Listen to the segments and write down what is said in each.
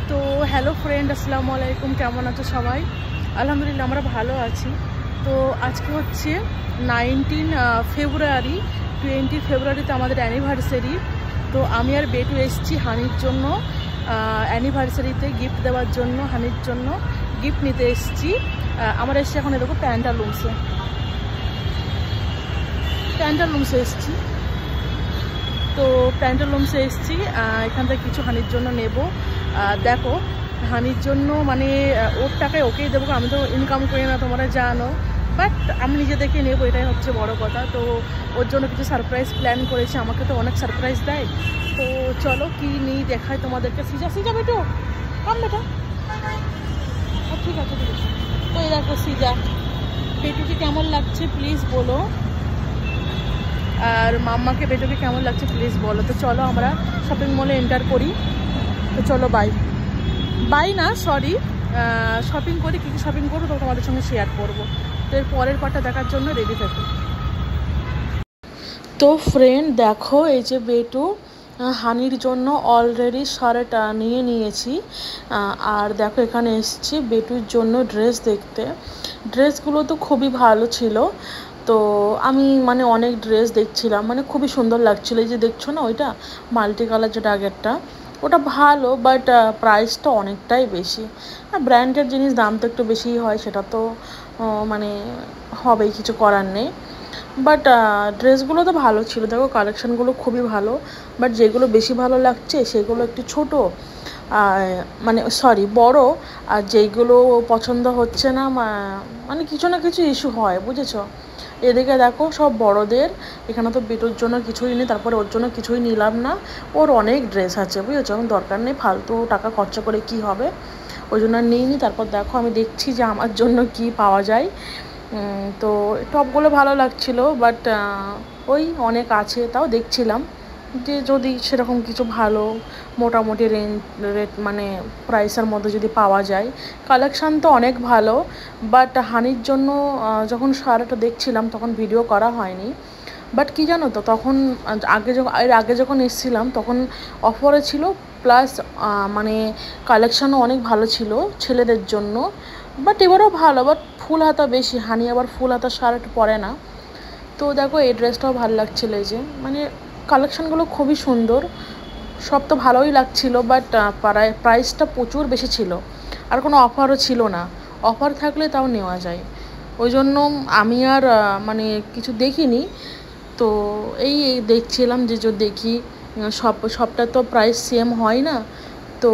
তো hello friend, আসসালামু আলাইকুম। কেমন আছো সবাই? আলহামদুলিল্লাহ আমরা ভালো আছি। তো আজকে হচ্ছে 19 ফেব্রুয়ারি, 20 ফেব্রুয়ারিতে আমাদের অ্যানিভার্সারি। তো আমি আর বেটু এসেছি হানির জন্য অ্যানিভার্সারিতে গিফট দেওয়ার জন্য, হানির জন্য গিফট নিতে এসেছি। আমরা এসেছি এখন দেখো প্যান্টালুন্সে এসেছি। তো প্যান্টালুন্সে এসেছি, এখান থেকে কিছু হানির জন্য নেব। দেখো হানির জন্য মানে ওর টাকায় ওকেই দেবো, আমি তো ইনকাম করি না, তোমরা জানো, বাট আমি নিজে দেখে নেবো, এটাই হচ্ছে বড় কথা। তো ওর জন্য কিছু সারপ্রাইজ প্ল্যান করেছি, আমাকে তো অনেক সারপ্রাইজ দেয়। তো চলো কি নিই দেখাই তোমাদেরকে। সিজা বেটু কাম বেটা, ঠিক আছে। তো এই দেখো সিজা, বেটুকে কেমন লাগছে প্লিজ বলো, আর মাম্মাকে বেটুকে কেমন লাগছে প্লিজ বলো। তো চলো আমরা শপিং মলে এন্টার করি। তো চলো বাই না সরি, শপিং করি, কী কী শপিং করবো তো তোমাদের সঙ্গে শেয়ার করবো। তো এর পরের পার্টটা দেখার জন্য রেডি থাকি। তো ফ্রেন্ড দেখো, এই যে বেটু হানির জন্য অলরেডি শার্ট নিয়ে নিয়েছি। আর দেখো এখানে এসেছি বেটুর জন্য ড্রেস দেখতে। ড্রেসগুলো তো খুবই ভালো ছিল। তো আমি মানে অনেক ড্রেস দেখছিলাম, মানে খুবই সুন্দর লাগছিলো। এই যে দেখছো না ওইটা মাল্টি কালার যেটা আগেরটা, ওটা ভালো, বাট প্রাইসটা অনেকটাই বেশি। ব্র্যান্ডেড জিনিস দাম তো একটু বেশিই হয়, সেটা তো মানে হবেই, কিছু করার নেই। বাট ড্রেসগুলো তো ভালো ছিল, দেখো কালেকশানগুলো খুবই ভালো। বাট যেগুলো বেশি ভালো লাগছে সেগুলো একটু ছোটো, মানে সরি বড়, আর যেইগুলো পছন্দ হচ্ছে না মানে কিছু না কিছু ইস্যু হয়, বুঝেছো। এদিকে দেখো সব বড়দের, এখানে তো বেটোর জন্য কিছুই নেই, তারপরে ওর জন্য কিছুই নিলাম না। ওর অনেক ড্রেস আছে, বুঝেছো, আমার দরকার নেই ফালতু টাকা খরচা করে কি হবে, ওই জন্য নিইনি। তারপর দেখো আমি দেখছি যে আমার জন্য কি পাওয়া যায়। তো টপগুলো ভালো লাগছিলো, বাট ওই অনেক আছে, তাও দেখছিলাম যে যদি সেরকম কিছু ভালো মোটামুটি রেট মানে প্রাইসের মধ্যে যদি পাওয়া যায়। কালেকশান তো অনেক ভালো, বাট হানির জন্য যখন শার্টটা দেখছিলাম তখন ভিডিও করা হয়নি। বাট কি জানো তো, তখন আগে যখন এসেছিলাম তখন অফারে ছিল, প্লাস মানে কালেকশানও অনেক ভালো ছিল ছেলেদের জন্য। বাট এবারও ভালো, বাট ফুল হাতা বেশি, হানি আবার ফুল হাতা শার্ট পরে না। তো দেখো এই ড্রেসটাও ভালো লাগছিলো, এই যে মানে কালেকশানগুলো খুবই সুন্দর, সব তো ভালোই লাগছিলো। বাট প্রাইসটা প্রচুর বেশি ছিল, আর কোনো অফারও ছিল না। অফার থাকলে তাও নেওয়া যায়, ওই জন্য আমি আর মানে কিছু দেখিনি। তো এই দেখছিলাম যে দেখি সবটা তো প্রাইস সেম হয় না, তো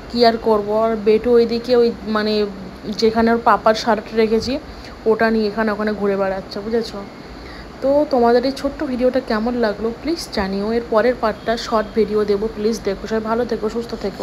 কী আর করবো। আর বেটু ওইদিকে ওই মানে যেখানে ওর পাপার শার্ট রেখেছি ওটা নিয়ে এখানে ওখানে ঘুরে বেড়াচ্ছে, বুঝেছো। তো তোমাদের এই ছোট্ট ভিডিওটা কেমন লাগলো প্লিজ জানিও। এর পরের পার্টটা শর্ট ভিডিও দেবো, প্লিজ দেখো। সবাই ভালো থেকো, সুস্থ থেকো।